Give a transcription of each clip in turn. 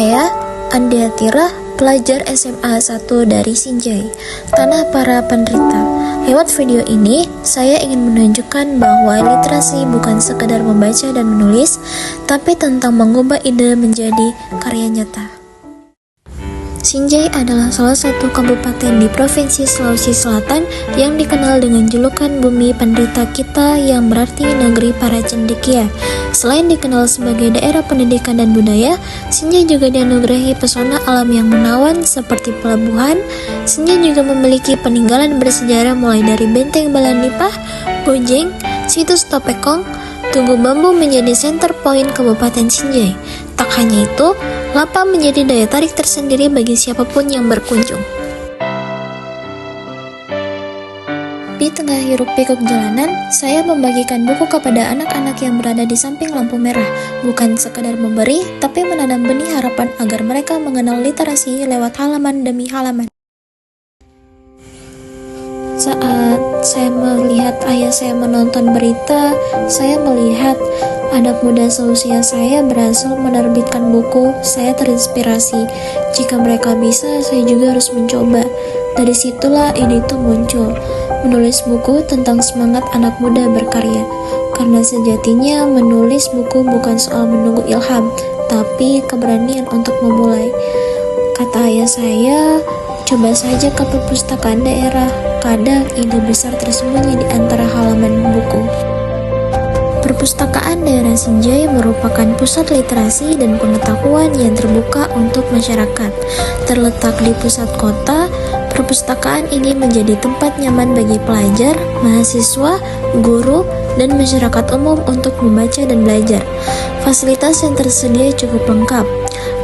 Saya, Andia Tira, pelajar SMA 1 dari Sinjai, Tanah Para Penderita. Lewat video ini, saya ingin menunjukkan bahwa literasi bukan sekedar membaca dan menulis, tapi tentang mengubah ide menjadi karya nyata. Sinjai adalah salah satu kabupaten di Provinsi Sulawesi Selatan yang dikenal dengan julukan Bumi Penderita Kita, yang berarti negeri para cendekia. Selain dikenal sebagai daerah pendidikan dan budaya, Sinjai juga dianugerahi pesona alam yang menawan seperti pelabuhan. Sinjai juga memiliki peninggalan bersejarah mulai dari Benteng Balandipah, Bojeng, situs Topekong, Tugu Bambu menjadi center point Kabupaten Sinjai. Tak hanya itu, Lapa menjadi daya tarik tersendiri bagi siapapun yang berkunjung. Di tengah hiruk-pikuk jalanan, saya membagikan buku kepada anak-anak yang berada di samping lampu merah. Bukan sekadar memberi, tapi menanam benih harapan agar mereka mengenal literasi lewat halaman demi halaman. Saat saya melihat ayah saya menonton berita, saya melihat anak muda seusia saya berhasil menerbitkan buku. Saya terinspirasi. Jika mereka bisa, saya juga harus mencoba. Dari situlah ide itu muncul, menulis buku tentang semangat anak muda berkarya. Karena sejatinya menulis buku bukan soal menunggu ilham, tapi keberanian untuk memulai. Kata ayah saya, coba saja ke perpustakaan daerah. Kadang ide besar tersembunyi di antara halaman buku. Perpustakaan daerah Sinjai merupakan pusat literasi dan pengetahuan yang terbuka untuk masyarakat. Terletak di pusat kota, perpustakaan ini menjadi tempat nyaman bagi pelajar, mahasiswa, guru, dan masyarakat umum untuk membaca dan belajar. Fasilitas yang tersedia cukup lengkap.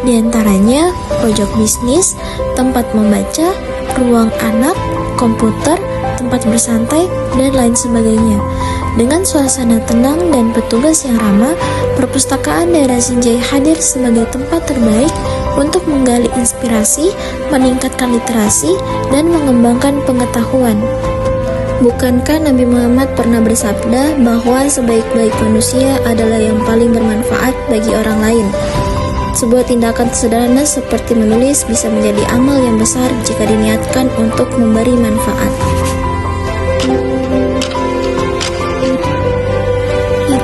Di antaranya, pojok bisnis, tempat membaca, ruang anak, komputer, tempat bersantai, dan lain sebagainya. Dengan suasana tenang dan petugas yang ramah, perpustakaan daerah Sinjai hadir sebagai tempat terbaik untuk menggali inspirasi, meningkatkan literasi, dan mengembangkan pengetahuan. Bukankah Nabi Muhammad pernah bersabda bahwa sebaik-baik manusia adalah yang paling bermanfaat bagi orang lain? Sebuah tindakan sederhana seperti menulis bisa menjadi amal yang besar jika diniatkan untuk memberi manfaat.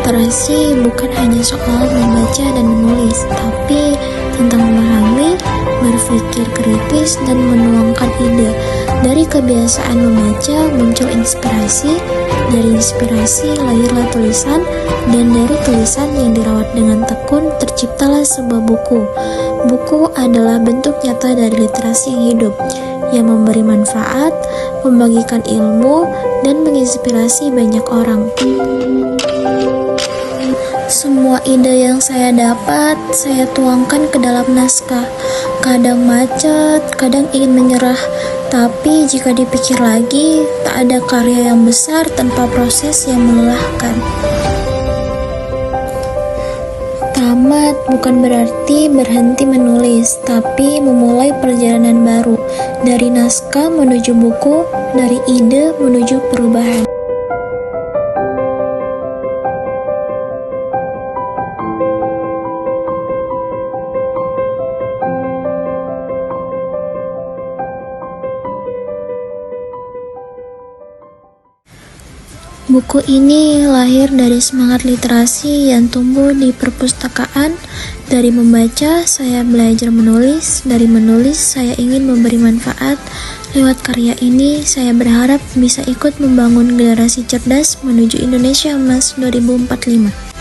Literasi bukan hanya soal membaca dan menulis, tapi tentang memahami, berpikir kritis, dan menuangkan ide. Dari kebiasaan membaca muncul inspirasi, dari inspirasi lahirlah tulisan, dan dari tulisan yang dirawat dengan tekun terciptalah sebuah buku. Buku adalah bentuk nyata dari literasi yang hidup, yang memberi manfaat, membagikan ilmu, dan menginspirasi banyak orang. Semua ide yang saya dapat, saya tuangkan ke dalam naskah. Kadang macet, kadang ingin menyerah, tapi jika dipikir lagi, tak ada karya yang besar tanpa proses yang melelahkan. Tamat bukan berarti berhenti menulis, tapi memulai perjalanan baru. Dari naskah menuju buku, dari ide menuju perubahan. Buku ini lahir dari semangat literasi yang tumbuh di perpustakaan. Dari membaca, saya belajar menulis. Dari menulis, saya ingin memberi manfaat. Lewat karya ini, saya berharap bisa ikut membangun generasi cerdas menuju Indonesia Emas 2045.